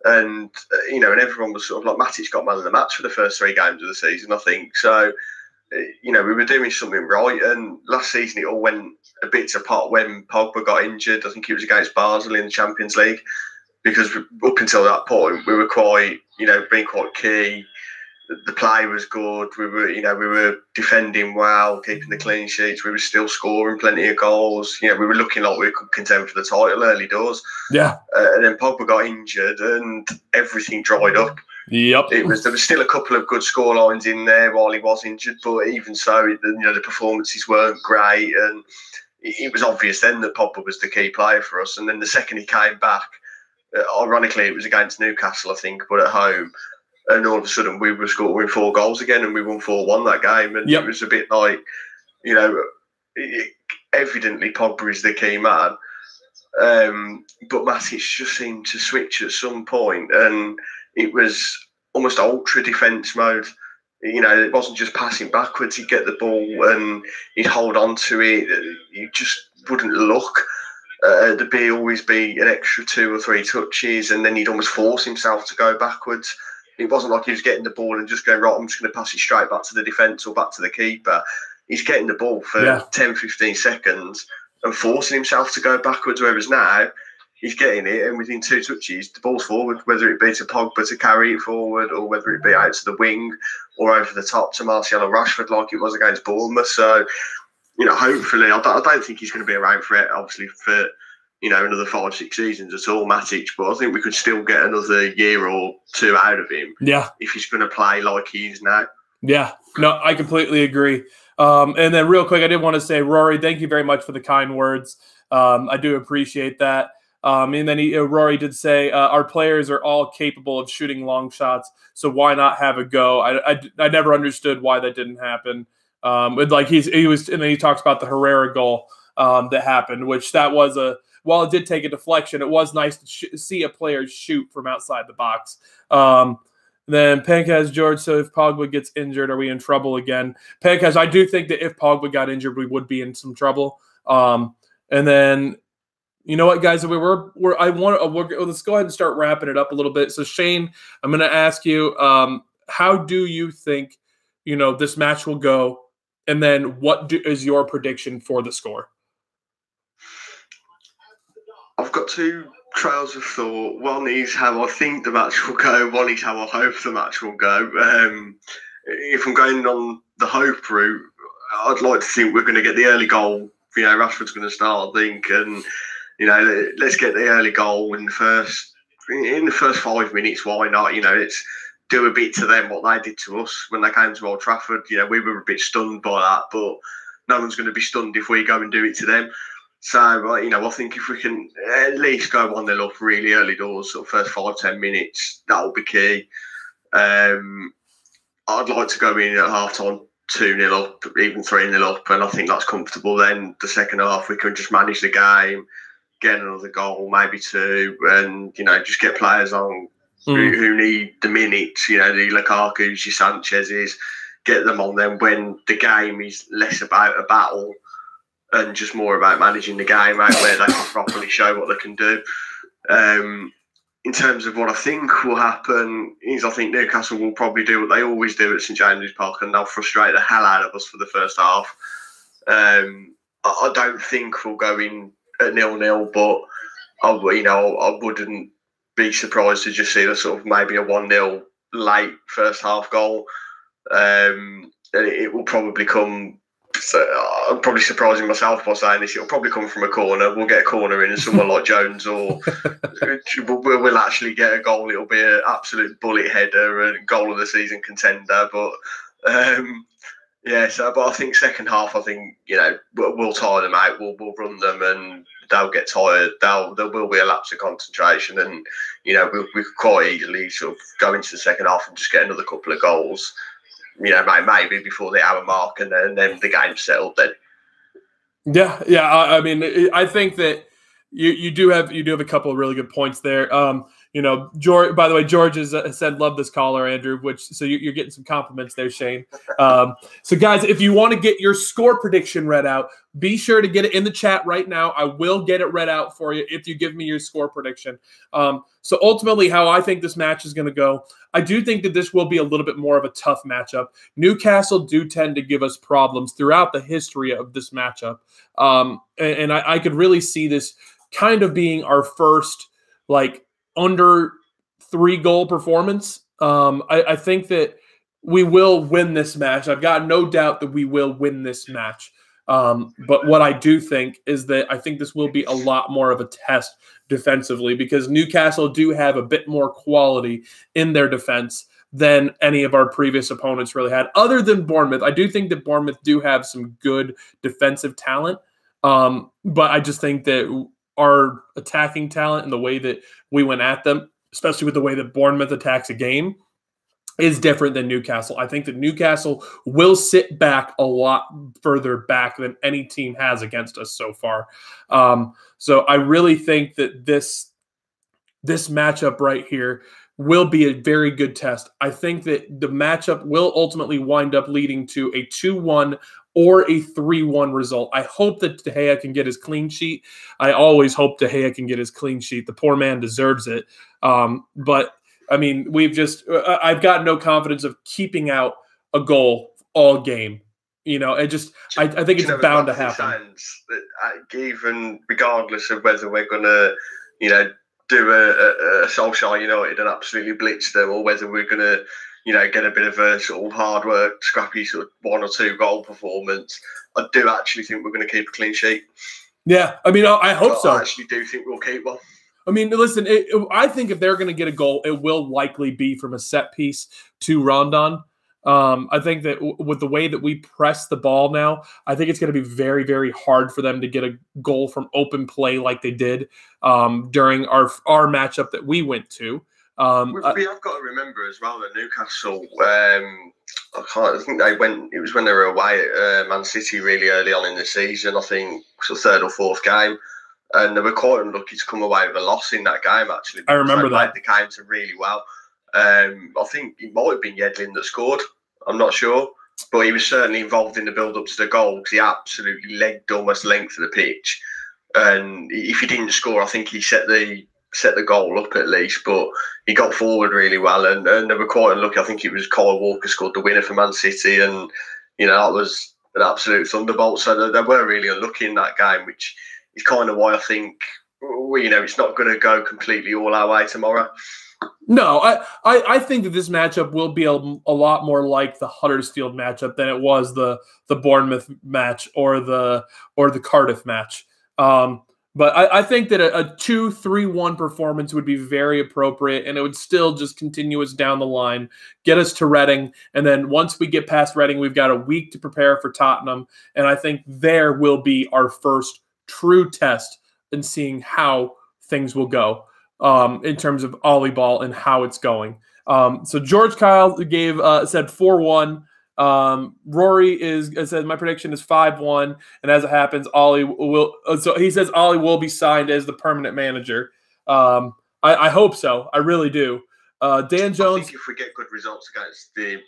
B: And, and everyone was sort of like, Matic got man of the match for the first 3 games of the season, I think. So, we were doing something right, and last season it all went a bit to pot when Pogba got injured. I think it was against Basel in the Champions League, because up until that point we were quite, being quite key. The play was good. We were defending well, keeping the clean sheets. We were still scoring plenty of goals. We were looking like we could contend for the title early doors.
A: Yeah.
B: And then Pogba got injured, and everything dried up.
A: Yep.
B: There was still a couple of good score lines in there while he was injured, but even so, the performances weren't great, and it was obvious then that Pogba was the key player for us. And then the second he came back, ironically, it was against Newcastle, I think, but at home, and all of a sudden we were scoring 4 goals again, and we won 4-1 that game. And It was a bit like, evidently Pogba is the key man, but Matic just seemed to switch at some point, and it was almost ultra defence mode. It wasn't just passing backwards. He'd get the ball and he'd hold on to it. He just wouldn't look. There'd always be an extra 2 or 3 touches, and then he'd almost force himself to go backwards. It wasn't like he was getting the ball and just going, right, I'm just going to pass it straight back to the defence or back to the keeper. He's getting the ball for 10, 15 seconds and forcing himself to go backwards, whereas now he's getting it, and within 2 touches, the ball's forward, whether it be to Pogba to carry it forward, or whether it be out to the wing or over the top to Martial or Rashford, like it was against Bournemouth. So, hopefully, I don't think he's going to be around for it, obviously, for another 5-6 seasons at all, Matic. But I think we could still get another year or 2 out of him.
A: Yeah,
B: if he's going to play like he is now.
A: Yeah, no, I completely agree. And then, real quick, I did want to say, Rory, thank you very much for the kind words. I do appreciate that. And then Rory did say, our players are all capable of shooting long shots, so why not have a go? I never understood why that didn't happen. He was, and then he talks about the Herrera goal that happened, which that was while it did take a deflection, it was nice to see a player shoot from outside the box. Then Pankaz George, so if Pogba gets injured, are we in trouble again? Pankaz, I do think that if Pogba got injured, we would be in some trouble. And then, you know what, guys, let's go ahead and start wrapping it up a little bit. So Shane, I'm going to ask you, how do you think, this match will go? And then is your prediction for the score?
B: I've got 2 trails of thought. One is how I think the match will go. One is how I hope the match will go. If I'm going on the hope route, I'd like to think we're going to get the early goal. Rashford's going to start, I think, and let's get the early goal in the first 5 minutes. Why not? Let's do a bit to them what they did to us when they came to Old Trafford. We were a bit stunned by that, but no one's going to be stunned if we go and do it to them. So, I think if we can at least go 1-0 up really early doors, sort of first 5-10 minutes, that'll be key. I'd like to go in at half-time 2-0 up, even 3-0 up, and I think that's comfortable. Then the second half, we can just manage the game, get another goal, maybe two, and, just get players on who need the minutes, the Lukaku's, your Sanchez's, get them on them when the game is less about a battle and just more about managing the game out where they can properly show what they can do. In terms of what I think will happen is I think Newcastle will probably do what they always do at St James's Park, and they'll frustrate the hell out of us for the first half. I don't think we'll go in at 0-0, but I wouldn't be surprised to just see sort of maybe a 1-0 late first half goal. It will probably come. So I'm probably surprising myself by saying this. It'll probably come from a corner. We'll get a corner in, and someone like Jones or we'll actually get a goal. It'll be an absolute bullet header and goal of the season contender. But but I think second half, I think we'll tire them out. We'll run them, and they'll get tired. There will be a lapse of concentration, and we could quite easily sort of go into the second half and just get another couple of goals. Maybe before the hour mark, and then the game's settled. Then,
A: yeah. I mean, I think that you do have a couple of really good points there. George. By the way, George has said, "Love this caller, Andrew." So you're getting some compliments there, Shane. So guys, if you want to get your score prediction read out, be sure to get it in the chat right now. I will get it read out for you if you give me your score prediction. So ultimately, how I think this match is going to go, I do think that this will be a little bit more of a tough matchup. Newcastle do tend to give us problems throughout the history of this matchup. And I could really see this kind of being our first, under 3-goal performance. I think that we will win this match. I've got no doubt that we will win this match. But what I do think is that I think this will be a lot more of a test defensively, because Newcastle do have a bit more quality in their defense than any of our previous opponents really had, other than Bournemouth. I do think that Bournemouth do have some good defensive talent, but I just think that our attacking talent and the way that we went at them, especially with the way that Bournemouth attacks a game, is different than Newcastle. I think that Newcastle will sit back a lot further back than any team has against us so far. So I really think that this matchup right here will be a very good test. I think that the matchup will ultimately wind up leading to a 2-1 or a 3-1 result. I hope that De Gea can get his clean sheet. I always hope De Gea can get his clean sheet. The poor man deserves it. But I mean, I've got no confidence of keeping out a goal all game. I think it's bound to happen.
B: Even regardless of whether we're going to, do a Solskjaer United and absolutely blitz them, or whether we're going to, get a bit of a sort of hard work, scrappy sort of 1 or 2 goal performance, I do actually think we're going to keep a clean sheet.
A: Yeah, I mean, I hope so.
B: I actually do think we'll keep one.
A: I mean, listen, I think if they're going to get a goal, it will likely be from a set piece to Rondon. I think that with the way that we press the ball now, I think it's going to be very, very hard for them to get a goal from open play like they did during our matchup that we went to.
B: We have got to remember as well that Newcastle, I think it was when they were away at Man City really early on in the season, I think it was the 3rd or 4th game. And they were quite unlucky to come away with a loss in that game, actually.
A: I remember that.
B: They came to really well. I think it might have been Yedlin that scored. I'm not sure. But he was certainly involved in the build-up to the goal, because he absolutely legged almost the length of the pitch. And if he didn't score, I think he set the goal up at least. But he got forward really well. And they were quite unlucky. I think it was Kyle Walker scored the winner for Man City. And, that was an absolute thunderbolt. So they were really unlucky in that game, which is kind of why I think, it's not going to go completely all our way tomorrow.
A: No, I think that this matchup will be a lot more like the Huddersfield matchup than it was the Bournemouth match or the Cardiff match. But I think that a 2-3-1 performance would be very appropriate, and it would still just continue us down the line, get us to Reading, and then once we get past Reading, we've got a week to prepare for Tottenham, and I think there will be our first true test in seeing how things will go in terms of Ollie ball and how it's going. So George Kyle gave said 4-1. Rory said my prediction is 5-1, and as it happens, Ollie will. So he says Ollie will be signed as the permanent manager. I hope so. I really do. Dan Jones.
B: I think if we get good results against the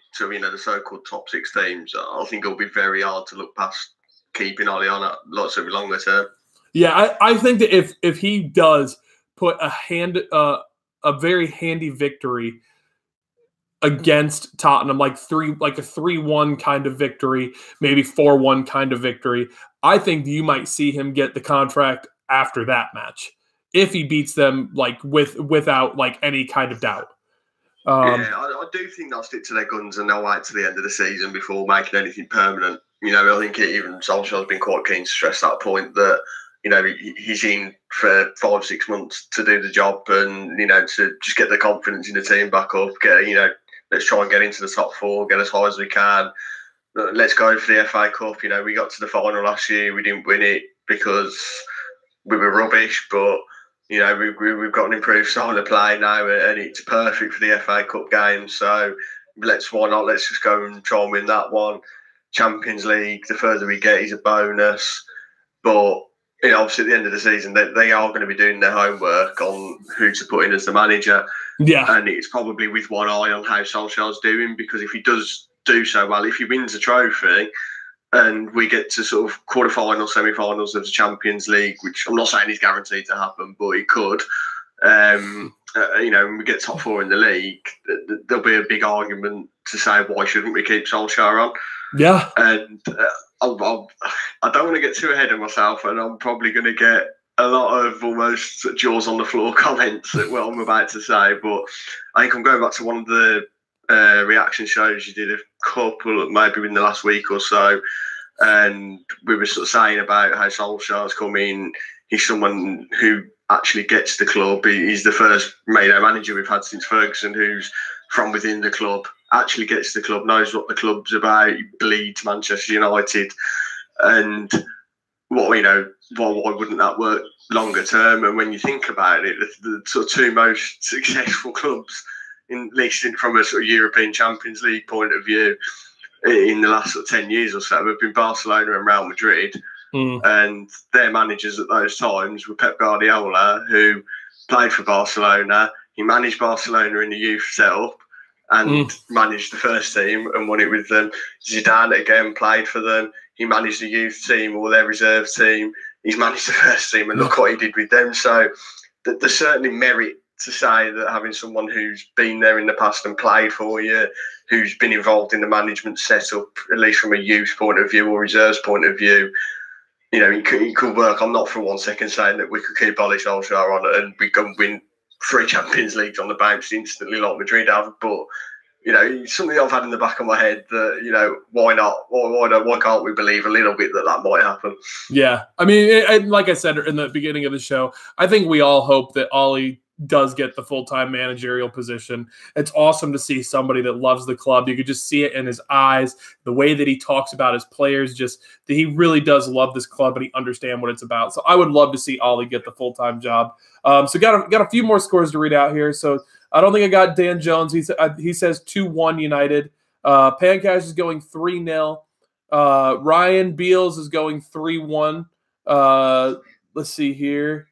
B: so-called top 6 teams, I think it'll be very hard to look past keeping Ollie on at lots of longer term. Yeah,
A: I think that if he does put a very handy victory against Tottenham, like a 3-1 kind of victory, maybe 4-1 kind of victory, I think you might see him get the contract after that match if he beats them without any kind of doubt.
B: I do think they'll stick to their guns and they'll wait to the end of the season before making anything permanent. I think even Solskjaer's been quite keen to stress that point that he's in for 5-6 months to do the job and to just get the confidence in the team back up. Let's try and get into the top 4, get as high as we can. Let's go for the FA Cup. We got to the final last year. We didn't win it because we were rubbish, but we've got an improved style of play now, and it's perfect for the FA Cup game. So why not? Let's just go and try and win that one. Champions League, the further we get is a bonus. But obviously at the end of the season, they are going to be doing their homework on who to put in as the manager.
A: Yeah,
B: and it's probably with one eye on how Solskjaer's doing, because if he does do so well, if he wins a trophy, and we get to sort of quarterfinals, semi-finals of the Champions League, which I'm not saying is guaranteed to happen, but it could. When we get top 4 in the league, there'll be a big argument to say why shouldn't we keep Solskjaer on?
A: Yeah,
B: and I don't want to get too ahead of myself, and I'm probably going to get a lot of almost jaws on the floor comments at what I'm about to say. But I think I'm going back to one of the reaction shows you did a couple, maybe in the last week or so, and we were sort of saying about how Solskjaer's come in. He's someone who actually gets the club. He's the first manager we've had since Ferguson who's from within the club, actually gets the club, knows what the club's about, he bleeds Manchester United. And why wouldn't that work longer term? And when you think about it, the sort of 2 most successful clubs, at least from a sort of European Champions League point of view, in the last 10 years or so, have been Barcelona and Real Madrid. And their managers at those times were Pep Guardiola, who played for Barcelona. He managed Barcelona in the youth setup and managed the first team and won it with them. Zidane again played for them. He managed the youth team or their reserve team. He's managed the first team, and look what he did with them. So there's certainly merit to say that having someone who's been there in the past and played for you, who's been involved in the management setup, at least from a youth point of view or reserves point of view, it could work. I'm not for 1 second saying that we could keep Ollie Solskjaer on it and we can win 3 Champions Leagues on the bounce instantly like Madrid have, but something I've had in the back of my head that why not? Why can't we believe a little bit that might happen?
A: Yeah, I mean, like I said in the beginning of the show, I think we all hope that Ollie does get the full-time managerial position. It's awesome to see somebody that loves the club. You could just see it in his eyes, the way that he talks about his players, just that he really does love this club and he understands what it's about. So I would love to see Ollie get the full-time job. So got a few more scores to read out here. So I don't think I got Dan Jones. He says 2-1 United. Pancash is going 3-0. Ryan Beals is going 3-1. Let's see here.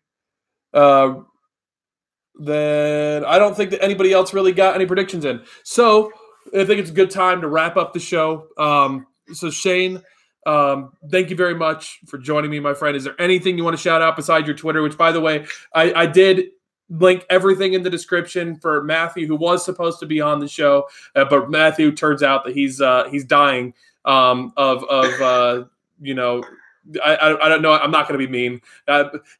A: Then I don't think that anybody else really got any predictions in. So I think it's a good time to wrap up the show. So Shane, thank you very much for joining me, my friend. Is there anything you want to shout out besides your Twitter, which, by the way, I did link everything in the description for Matthew, who was supposed to be on the show, but Matthew turns out that he's dying I don't know. I'm not going to be mean.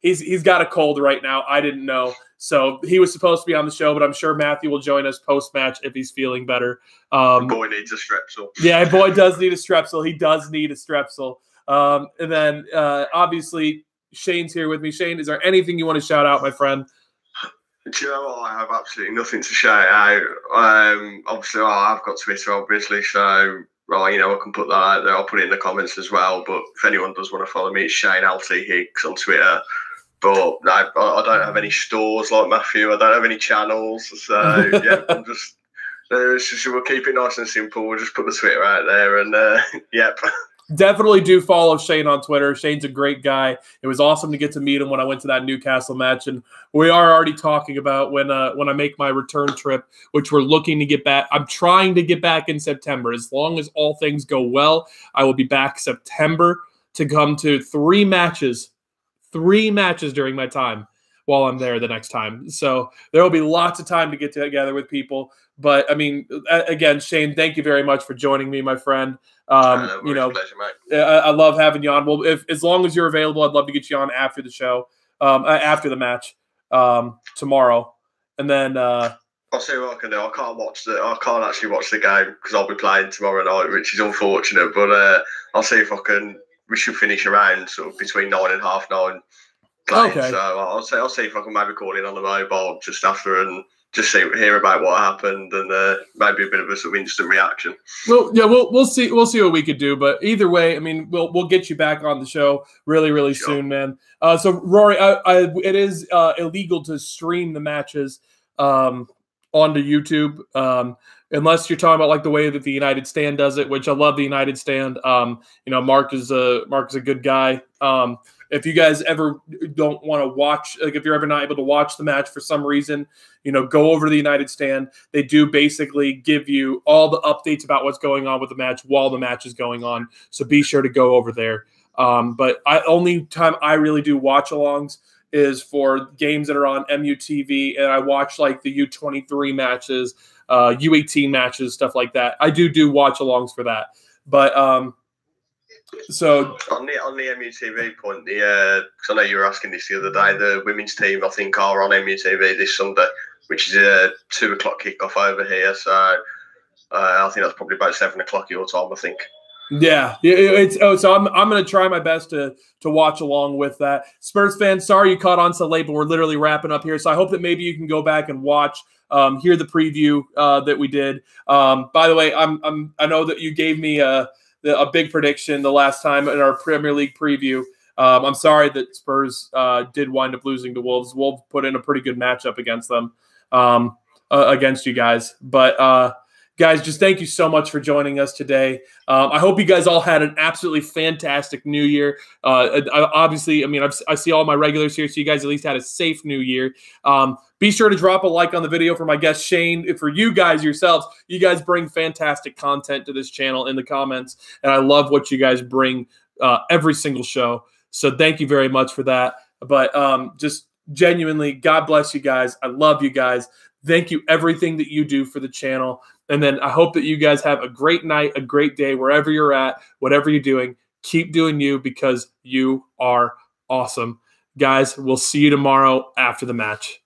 A: He's got a cold right now. I didn't know. So he was supposed to be on the show, but I'm sure Matthew will join us post-match if he's feeling better.
B: Boy needs a strepsil.
A: Yeah, boy does need a strepsil. He does need a strepsil. And then, obviously, Shane's here with me. Shane, is there anything you want to shout out, my friend?
B: Do you know what? I have absolutely nothing to shout out. Obviously, I've got Twitter, obviously, so right, you know, I can put that out there. I'll put it in the comments as well. But if anyone does want to follow me, it's Shane LT Higgs on Twitter. But I don't have any stores like Matthew. I don't have any channels. So yeah, I'm just. We'll keep it nice and simple. We'll just put the Twitter out there, and yep.
A: Definitely do follow Shane on Twitter. Shane's a great guy. It was awesome to get to meet him when I went to that Newcastle match, and we are already talking about when I make my return trip, which we're looking to get back. I'm trying to get back in September. As long as all things go well, I will be back September to come to 3 matches during my time while I'm there the next time. So there will be lots of time to get together with people. But I mean, again, Shane, thank you very much for joining me, my friend. You know,
B: pleasure, mate.
A: I love having you on. Well, as long as you're available, I'd love to get you on after the show, after the match tomorrow, and then
B: I'll see what I can do. I can't actually watch the game because I'll be playing tomorrow night, which is unfortunate. But I'll see if I can. We should finish around sort of between 9 and half 9. Playing,
A: okay.
B: So I'll see if I can maybe call in on the mobile just after and just hear about what happened and maybe a bit of a sort of instant reaction.
A: Well, yeah, we'll see what we could do. But either way, I mean, we'll get you back on the show really soon, man. So Rory, it is illegal to stream the matches onto YouTube. Unless you're talking about like the way that the United Stand does it, which I love the United Stand. You know, Mark is a good guy. If you guys ever don't want to watch, like if you're ever not able to watch the match for some reason, you know, go over to the United Stand. They do basically give you all the updates about what's going on with the match while the match is going on. So be sure to go over there. But only time I really do watch-alongs is for games that are on MUTV, and I watch like the U23 matches, U18 matches, stuff like that. I do watch-alongs for that. But so
B: on the MUTV point, because I know you were asking this the other day, the women's team I think are on MUTV this Sunday, which is a 2 o'clock kickoff over here. So I think that's probably about 7 o'clock your time, I think.
A: Yeah, so I'm going to try my best to watch along with that. Spurs fans, sorry you caught on so late, but we're literally wrapping up here. So I hope that maybe you can go back and watch, hear the preview that we did. By the way, I know that you gave me a big prediction the last time in our Premier League preview. I'm sorry that Spurs did wind up losing to Wolves. Wolves put in a pretty good matchup against them, against you guys. But guys, just thank you so much for joining us today. I hope you guys all had an absolutely fantastic New Year. Obviously, I mean, I see all my regulars here, so you guys at least had a safe New Year. Be sure to drop a like on the video for my guest Shane. For you guys yourselves, you guys bring fantastic content to this channel in the comments, and I love what you guys bring every single show. So thank you very much for that. But just genuinely, God bless you guys. I love you guys. Thank you everything that you do for the channel. And then I hope that you guys have a great night, a great day, wherever you're at, whatever you're doing. Keep doing you because you are awesome. Guys, we'll see you tomorrow after the match.